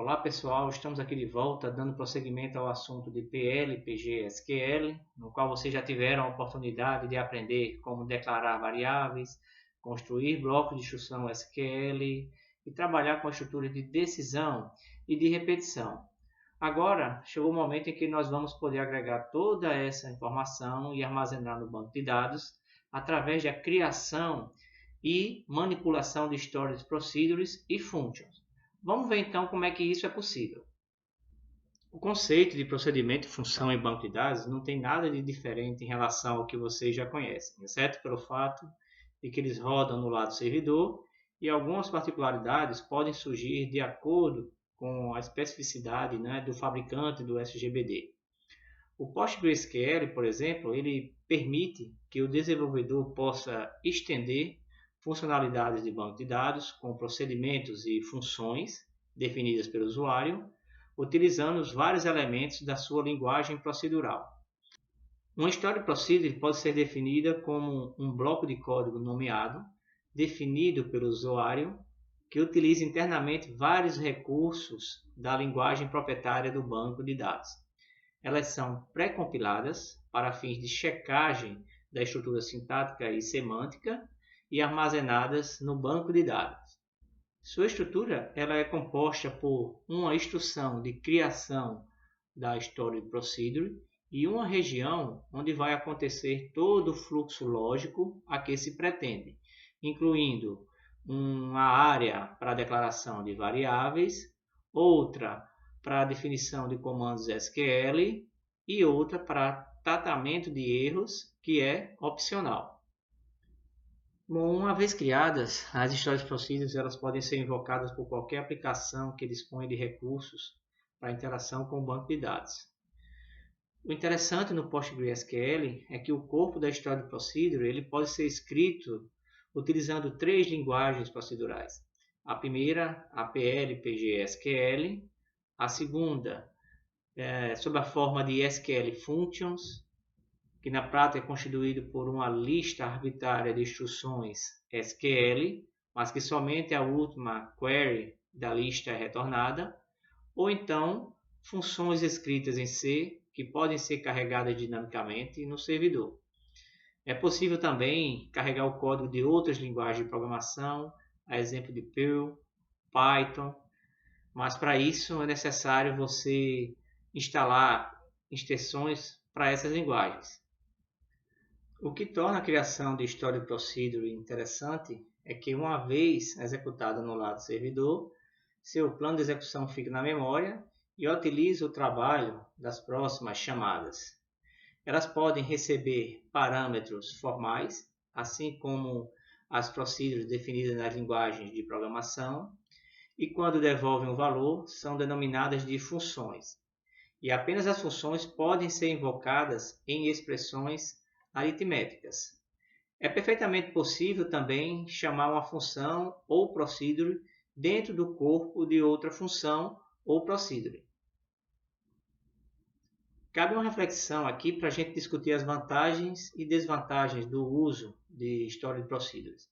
Olá pessoal, estamos aqui de volta dando prosseguimento ao assunto de PL, PG, SQL, no qual vocês já tiveram a oportunidade de aprender como declarar variáveis, construir blocos de instrução SQL e trabalhar com a estrutura de decisão e de repetição. Agora chegou o momento em que nós vamos poder agregar toda essa informação e armazenar no banco de dados através da criação e manipulação de storage procedures e functions. Vamos ver então como é que isso é possível. O conceito de procedimento e função em banco de dados não tem nada de diferente em relação ao que vocês já conhecem, exceto pelo fato de que eles rodam no lado servidor e algumas particularidades podem surgir de acordo com a especificidade, do fabricante do SGBD. O PostgreSQL, por exemplo, ele permite que o desenvolvedor possa estender funcionalidades de banco de dados com procedimentos e funções definidas pelo usuário, utilizando os vários elementos da sua linguagem procedural. Uma Story Procedure pode ser definida como um bloco de código nomeado, definido pelo usuário, que utiliza internamente vários recursos da linguagem proprietária do banco de dados. Elas são pré-compiladas para fins de checagem da estrutura sintática e semântica e armazenadas no banco de dados. Sua estrutura ela é composta por uma instrução de criação da Storage Procedure e uma região onde vai acontecer todo o fluxo lógico a que se pretende, incluindo uma área para a declaração de variáveis, outra para a definição de comandos SQL e outra para tratamento de erros, que é opcional. Bom, uma vez criadas, as Storage Procedures elas podem ser invocadas por qualquer aplicação que dispõe de recursos para interação com o banco de dados. O interessante no PostgreSQL é que o corpo da Storage Procedure ele pode ser escrito utilizando três linguagens procedurais. A primeira, a PL, PG, SQL. A segunda, sob a forma de SQL Functions, que na prática é constituído por uma lista arbitrária de instruções SQL, mas que somente a última query da lista é retornada, ou então funções escritas em C, que podem ser carregadas dinamicamente no servidor. É possível também carregar o código de outras linguagens de programação, a exemplo de Perl, Python, mas para isso é necessário você instalar extensões para essas linguagens. O que torna a criação de Storage Procedure interessante é que, uma vez executada no lado servidor, seu plano de execução fica na memória e utiliza o trabalho das próximas chamadas. Elas podem receber parâmetros formais, assim como as procedures definidas nas linguagens de programação, e quando devolvem um valor, são denominadas de funções. E apenas as funções podem ser invocadas em expressões aritméticas. É perfeitamente possível também chamar uma função ou procedure dentro do corpo de outra função ou procedure. Cabe uma reflexão aqui para a gente discutir as vantagens e desvantagens do uso de Storage Procedures.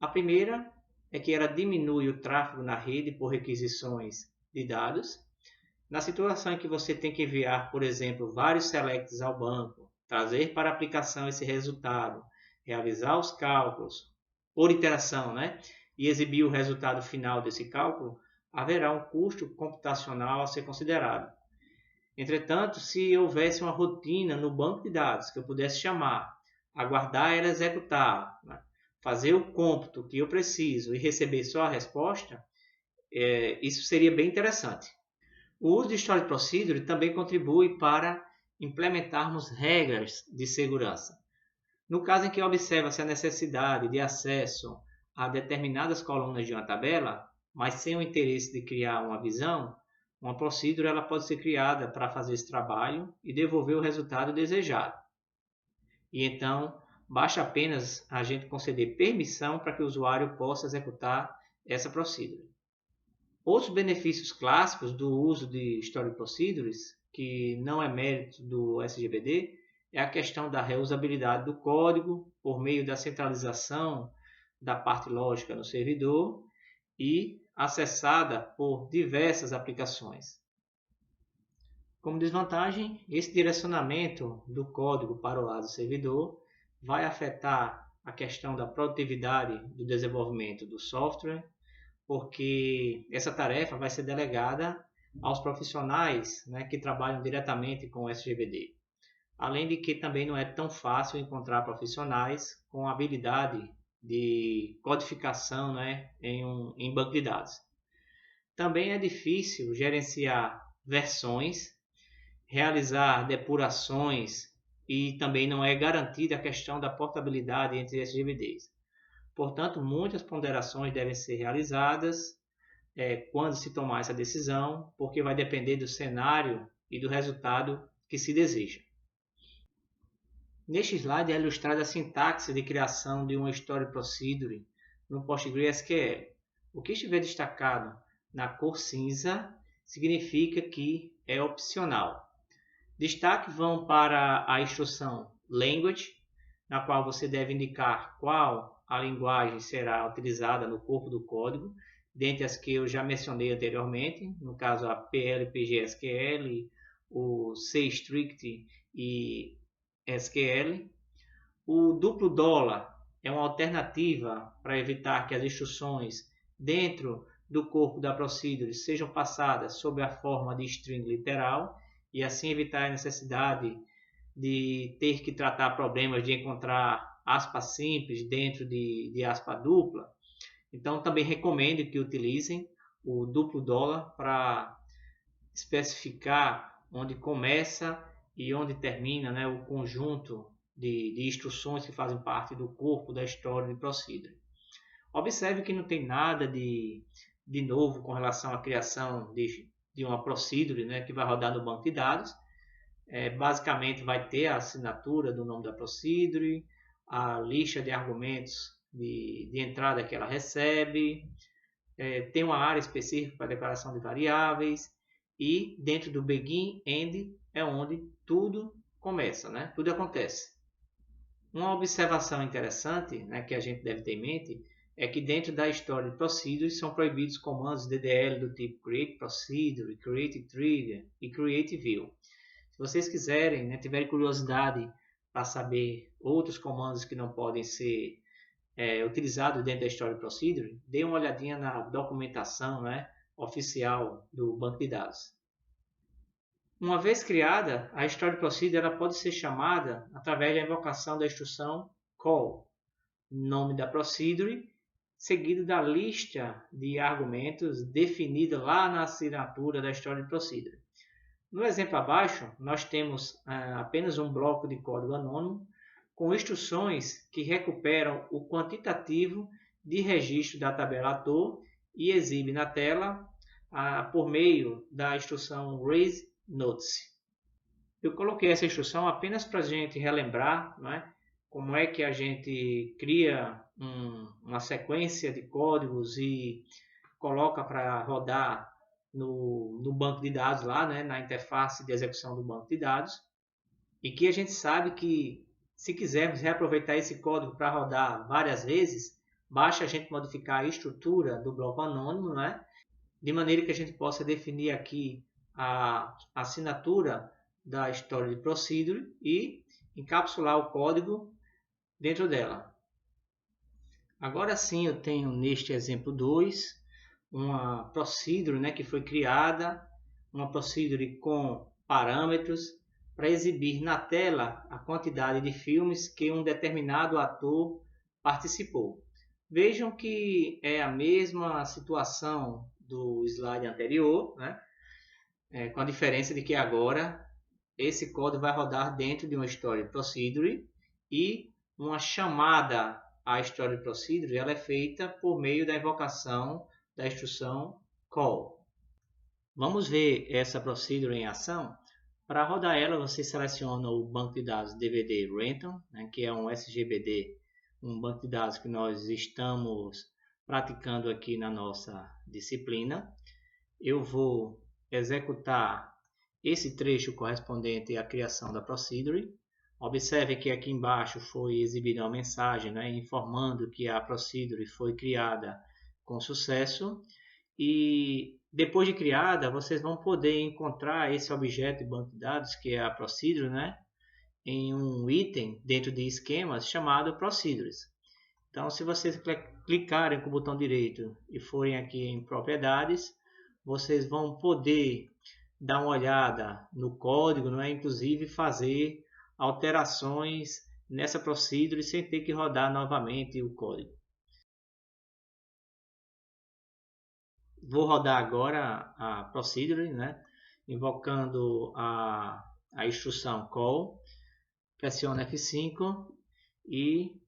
A primeira é que ela diminui o tráfego na rede por requisições de dados. Na situação em que você tem que enviar, por exemplo, vários selects ao banco, trazer para a aplicação esse resultado, realizar os cálculos por iteração, e exibir o resultado final desse cálculo, haverá um custo computacional a ser considerado. Entretanto, se houvesse uma rotina no banco de dados que eu pudesse chamar, aguardar ela executar, fazer o cômputo que eu preciso e receber só a resposta, isso seria bem interessante. O uso de Storage Procedure também contribui para implementarmos regras de segurança. No caso em que observa-se a necessidade de acesso a determinadas colunas de uma tabela, mas sem o interesse de criar uma visão, uma procedure ela pode ser criada para fazer esse trabalho e devolver o resultado desejado. E então, basta apenas a gente conceder permissão para que o usuário possa executar essa procedure. Outros benefícios clássicos do uso de Storage Procedures, que não é mérito do SGBD, é a questão da reusabilidade do código por meio da centralização da parte lógica no servidor e acessada por diversas aplicações. Como desvantagem, esse direcionamento do código para o lado servidor vai afetar a questão da produtividade do desenvolvimento do software, porque essa tarefa vai ser delegada aos profissionais, né, que trabalham diretamente com o SGBD. Além de que também não é tão fácil encontrar profissionais com habilidade de codificação, né, em banco de dados. Também é difícil gerenciar versões, realizar depurações e também não é garantida a questão da portabilidade entre SGBDs. Portanto, muitas ponderações devem ser realizadas quando se tomar essa decisão, porque vai depender do cenário e do resultado que se deseja. Neste slide é ilustrada a sintaxe de criação de uma Story Procedure no PostgreSQL. O que estiver destacado na cor cinza significa que é opcional. Destaque vão para a instrução Language, na qual você deve indicar qual a linguagem será utilizada no corpo do código, dentre as que eu já mencionei anteriormente, no caso a PL/PG/SQL, o C-Strict e SQL. O duplo dólar é uma alternativa para evitar que as instruções dentro do corpo da procedure sejam passadas sob a forma de string literal e assim evitar a necessidade de ter que tratar problemas de encontrar aspas simples dentro de aspa dupla. Então também recomendo que utilizem o duplo dólar para especificar onde começa e onde termina, né, o conjunto de instruções que fazem parte do corpo da história de Procedure. Observe que não tem nada de novo com relação à criação de uma Procedure, né, que vai rodar no banco de dados. Basicamente vai ter a assinatura do nome da Procedure, a lista de argumentos de entrada que ela recebe, tem uma área específica para declaração de variáveis e dentro do begin, end é onde tudo começa, né? Tudo acontece. Uma observação interessante, né, que a gente deve ter em mente é que dentro da história de Procedure são proibidos comandos DDL do tipo create procedure, create trigger e create view. Se vocês quiserem, né, tiverem curiosidade para saber outros comandos que não podem ser utilizados dentro da Story Procedure, dê uma olhadinha na documentação, né, oficial do banco de dados. Uma vez criada, a Story Procedure ela pode ser chamada através da invocação da instrução call, nome da procedure, seguido da lista de argumentos definida lá na assinatura da Story Procedure. No exemplo abaixo, nós temos apenas um bloco de código anônimo com instruções que recuperam o quantitativo de registro da tabela ator e exibe na tela por meio da instrução raise notice. Eu coloquei essa instrução apenas para a gente relembrar, né, como é que a gente cria uma sequência de códigos e coloca para rodar no banco de dados lá, né, na interface de execução do banco de dados, e que a gente sabe que se quisermos reaproveitar esse código para rodar várias vezes, basta a gente modificar a estrutura do bloco anônimo, né, de maneira que a gente possa definir aqui a assinatura da história de procedure e encapsular o código dentro dela. Agora sim eu tenho neste exemplo 2 uma procedure, né, que foi criada, uma procedure com parâmetros para exibir na tela a quantidade de filmes que um determinado ator participou. Vejam que é a mesma situação do slide anterior, né, com a diferença de que agora esse código vai rodar dentro de uma Story Procedure e uma chamada à Story Procedure ela é feita por meio da invocação da instrução call. Vamos ver essa procedure em ação. Para rodar ela, você seleciona o banco de dados DVD Random, né, que é um SGBD, um banco de dados que nós estamos praticando aqui na nossa disciplina. Eu vou executar esse trecho correspondente à criação da procedure. Observe que aqui embaixo foi exibida uma mensagem, né, informando que a procedure foi criada com sucesso. E depois de criada, vocês vão poder encontrar esse objeto de banco de dados, que é a Procedure, né, em um item dentro de esquemas chamado Procedures. Então, se vocês clicarem com o botão direito e forem aqui em propriedades, vocês vão poder dar uma olhada no código, não é? Inclusive fazer alterações nessa procedure sem ter que rodar novamente o código. Vou rodar agora a procedure, né? Invocando a instrução call, pressiono F5 e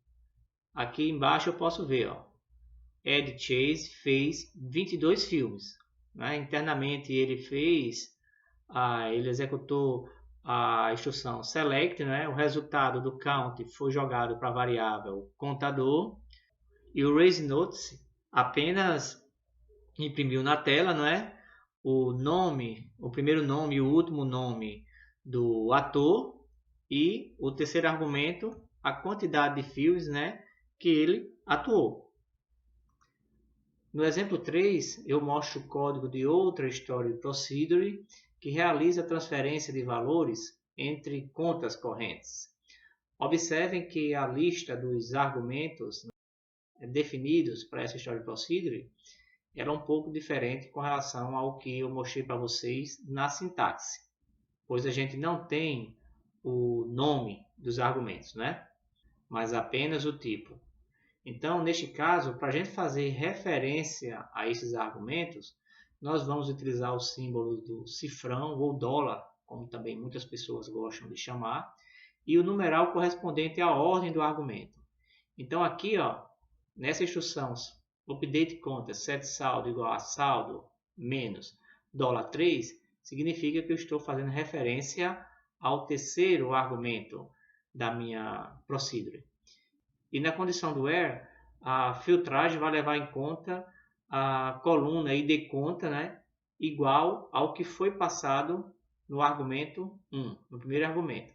aqui embaixo eu posso ver, ó, Ed Chase fez 22 filmes. Né? Internamente ele ele executou a instrução select, né? O resultado do count foi jogado para a variável contador e o raise notice apenas imprimiu na tela, não é? O nome, o primeiro nome e o último nome do ator e o terceiro argumento, a quantidade de filmes, né, que ele atuou. No exemplo 3, eu mostro o código de outra Story Procedure que realiza a transferência de valores entre contas correntes. Observem que a lista dos argumentos definidos para essa Story Procedure era um pouco diferente com relação ao que eu mostrei para vocês na sintaxe, pois a gente não tem o nome dos argumentos, né? Mas apenas o tipo. Então, neste caso, para a gente fazer referência a esses argumentos, nós vamos utilizar o símbolo do cifrão ou dólar, como também muitas pessoas gostam de chamar, e o numeral correspondente à ordem do argumento. Então, aqui, ó, nessa instrução, update conta set saldo igual a saldo menos $3, significa que eu estou fazendo referência ao terceiro argumento da minha procedure. E na condição do where, a filtragem vai levar em conta a coluna id conta, né, igual ao que foi passado no argumento 1, no primeiro argumento.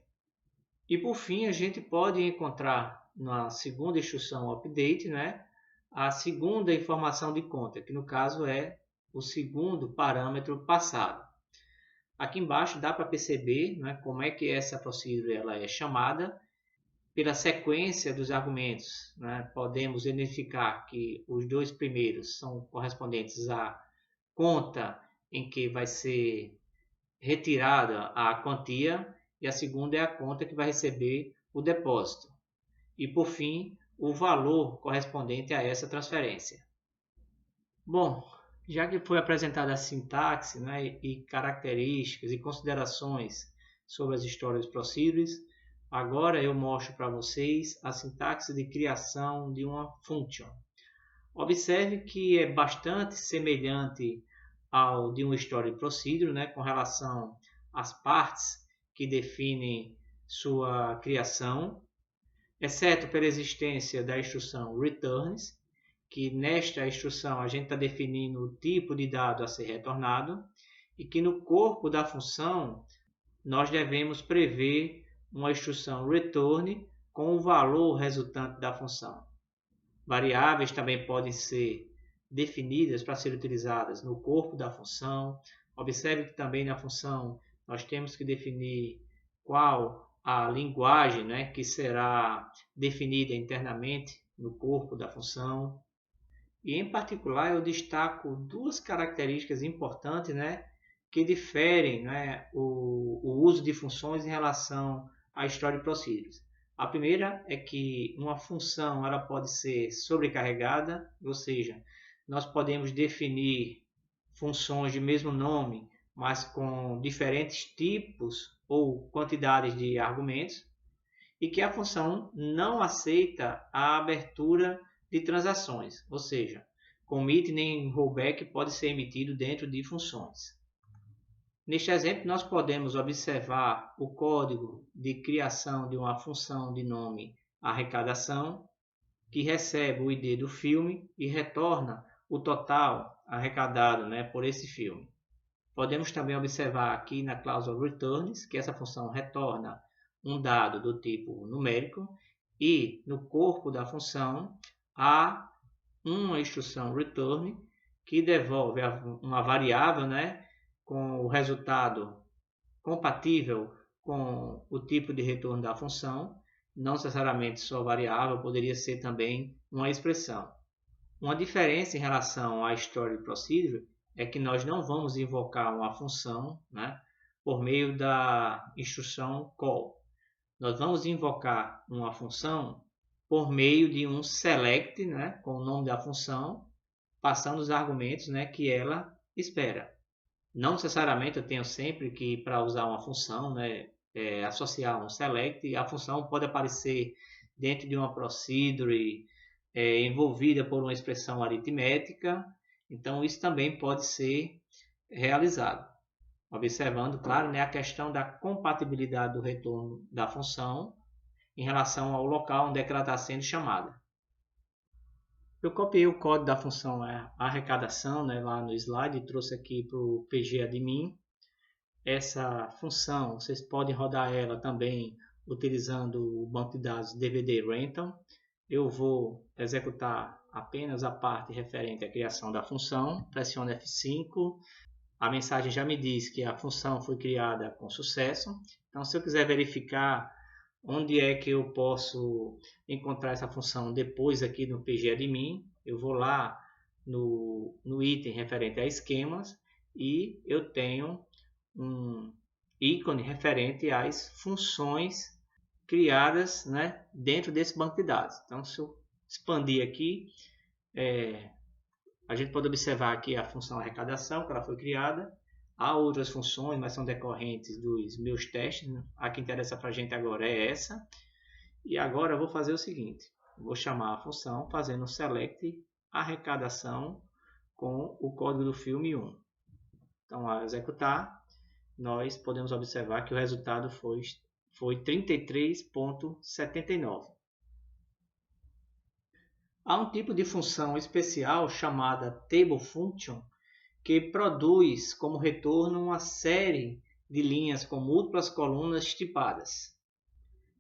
E por fim, a gente pode encontrar na segunda instrução update, né, a segunda informação de conta, que no caso é o segundo parâmetro passado. Aqui embaixo dá para perceber, né, como é que essa procedure ela é chamada. Pela sequência dos argumentos, né, podemos identificar que os dois primeiros são correspondentes à conta em que vai ser retirada a quantia e a segunda é a conta que vai receber o depósito. E, por fim, o valor correspondente a essa transferência. Bom, já que foi apresentada a sintaxe, né, e características e considerações sobre as histórias procedures, agora eu mostro para vocês a sintaxe de criação de uma function. Observe que é bastante semelhante ao de um story procedure, né, com relação às partes que definem sua criação, exceto pela existência da instrução returns, que nesta instrução a gente está definindo o tipo de dado a ser retornado e que no corpo da função nós devemos prever uma instrução return com o valor resultante da função. Variáveis também podem ser definidas para serem utilizadas no corpo da função. Observe que também na função nós temos que definir qual a linguagem, né, que será definida internamente no corpo da função. E em particular eu destaco duas características importantes, né, que diferem, né, o uso de funções em relação a Story Procedures. A primeira é que uma função ela pode ser sobrecarregada, ou seja, nós podemos definir funções de mesmo nome, mas com diferentes tipos ou quantidades de argumentos, e que a função não aceita a abertura de transações, ou seja, commit nem rollback pode ser emitido dentro de funções. Neste exemplo, nós podemos observar o código de criação de uma função de nome arrecadação, que recebe o ID do filme e retorna o total arrecadado, né, por esse filme. Podemos também observar aqui na cláusula returns que essa função retorna um dado do tipo numérico e no corpo da função há uma instrução return que devolve uma variável, né, com o resultado compatível com o tipo de retorno da função, não necessariamente só variável, poderia ser também uma expressão. Uma diferença em relação à Stored Procedure é que nós não vamos invocar uma função, né, por meio da instrução call. Nós vamos invocar uma função por meio de um select, né, com o nome da função, passando os argumentos, né, que ela espera. Não necessariamente eu tenho sempre que, para usar uma função, né, associar um select, a função pode aparecer dentro de uma procedure envolvida por uma expressão aritmética, então isso também pode ser realizado. Observando, claro, né, a questão da compatibilidade do retorno da função em relação ao local onde ela está sendo chamada. Eu copiei o código da função arrecadação, né, lá no slide e trouxe aqui para o pgadmin. Essa função, vocês podem rodar ela também utilizando o banco de dados DVD Rental. Eu vou executar apenas a parte referente à criação da função. Pressiono F5. A mensagem já me diz que a função foi criada com sucesso. Então, se eu quiser verificar onde é que eu posso encontrar essa função depois aqui no pgadmin, eu vou lá no item referente a esquemas e eu tenho um ícone referente às funções criadas, né, dentro desse banco de dados. Então, se eu expandir aqui, a gente pode observar aqui a função arrecadação, que ela foi criada. Há outras funções, mas são decorrentes dos meus testes, né? A que interessa para a gente agora é essa. E agora eu vou fazer o seguinte. Vou chamar a função fazendo um select arrecadação com o código do filme 1. Então, ao executar, nós podemos observar que o resultado foi 33,79. Há um tipo de função especial chamada Table Function que produz como retorno uma série de linhas com múltiplas colunas tipadas.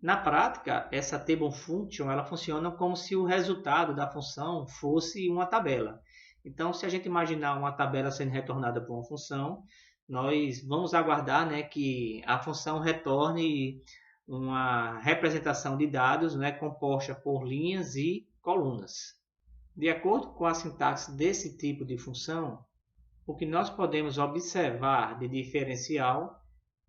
Na prática, essa Table Function ela funciona como se o resultado da função fosse uma tabela. Então, se a gente imaginar uma tabela sendo retornada por uma função, nós vamos aguardar, né, que a função retorne uma representação de dados, né, composta por linhas e colunas. De acordo com a sintaxe desse tipo de função, o que nós podemos observar de diferencial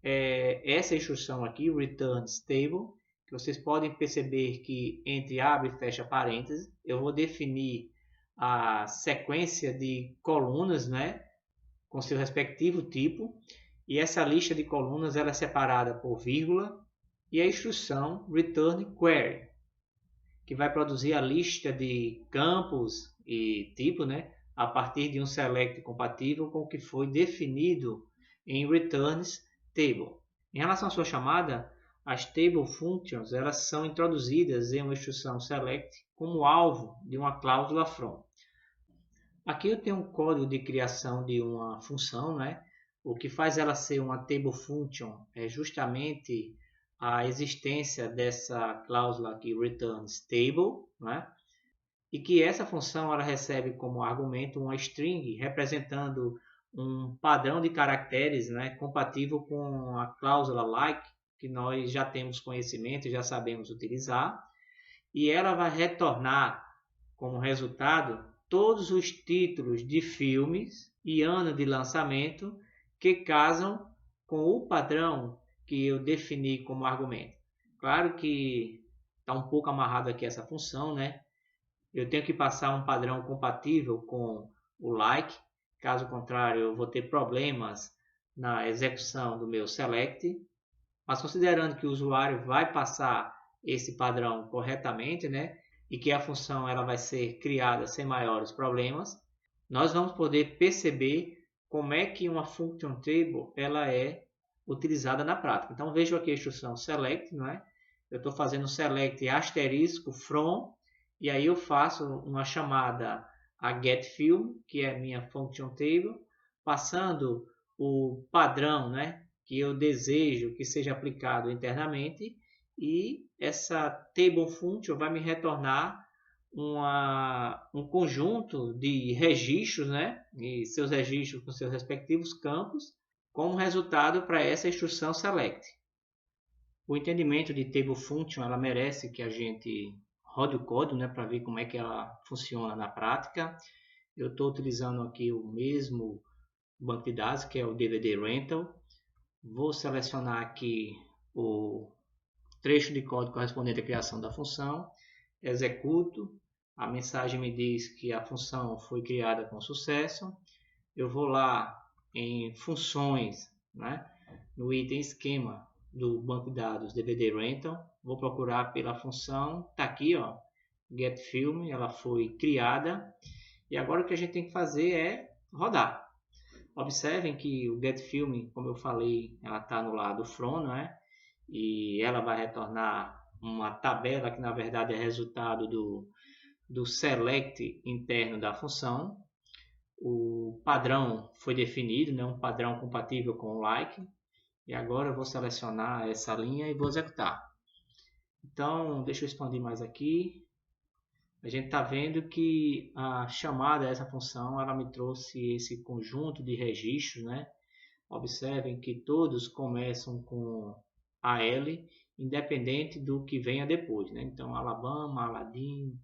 é essa instrução aqui, return stable, que vocês podem perceber que entre abre e fecha parênteses, eu vou definir a sequência de colunas, né, com seu respectivo tipo, e essa lista de colunas ela é separada por vírgula, e a instrução return query, que vai produzir a lista de campos e tipo, né, a partir de um select compatível com o que foi definido em returns table. Em relação à sua chamada, as table functions elas são introduzidas em uma instrução select como alvo de uma cláusula from. Aqui eu tenho um código de criação de uma função, né? O que faz ela ser uma table function é justamente a existência dessa cláusula aqui, returns table, né? E que essa função ela recebe como argumento uma string representando um padrão de caracteres, né, compatível com a cláusula like, que nós já temos conhecimento e já sabemos utilizar. E ela vai retornar como resultado todos os títulos de filmes e ano de lançamento que casam com o padrão que eu defini como argumento. Claro que está um pouco amarrado aqui essa função, né? Eu tenho que passar um padrão compatível com o like, caso contrário eu vou ter problemas na execução do meu select, mas considerando que o usuário vai passar esse padrão corretamente, né, e que a função ela vai ser criada sem maiores problemas, nós vamos poder perceber como é que uma function table ela é utilizada na prática. Então vejo aqui a instrução select, não é? Eu estou fazendo select asterisco from, e aí eu faço uma chamada a getFilm, que é a minha function table, passando o padrão, né, que eu desejo que seja aplicado internamente, e essa table function vai me retornar um conjunto de registros, né, e seus registros com seus respectivos campos, como resultado para essa instrução select. O entendimento de table function, ela merece que a gente rode o código, né, para ver como é que ela funciona na prática. Eu estou utilizando aqui o mesmo banco de dados, que é o DVD Rental. Vou selecionar aqui o trecho de código correspondente à criação da função, executo, a mensagem me diz que a função foi criada com sucesso. Eu vou lá em funções, né, no item esquema do banco de dados DVD Rental, vou procurar pela função, está aqui, ó, getFilm, ela foi criada, e agora o que a gente tem que fazer é rodar. Observem que o getFilm, como eu falei, ela está no lado from, né? E ela vai retornar uma tabela que na verdade é resultado do select interno da função. O padrão foi definido, né? Um padrão compatível com o like. E agora eu vou selecionar essa linha e vou executar. Então, deixa eu expandir mais aqui. A gente está vendo que a chamada dessa função ela me trouxe esse conjunto de registros, né? Observem que todos começam com AL, independente do que venha depois, né? Então, Alabama, Aladdin,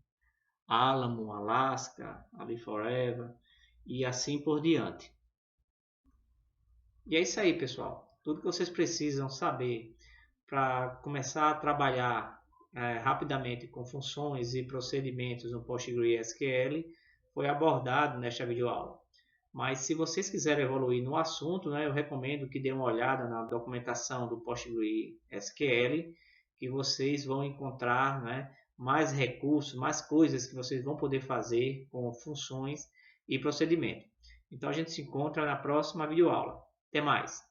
Alamo, Alaska, Ali Forever e assim por diante. E é isso aí, pessoal. Tudo que vocês precisam saber para começar a trabalhar rapidamente com funções e procedimentos no PostgreSQL foi abordado nesta videoaula. Mas se vocês quiserem evoluir no assunto, né, eu recomendo que dêem uma olhada na documentação do PostgreSQL, que vocês vão encontrar, né, mais recursos, mais coisas que vocês vão poder fazer com funções e procedimentos. Então a gente se encontra na próxima videoaula. Até mais!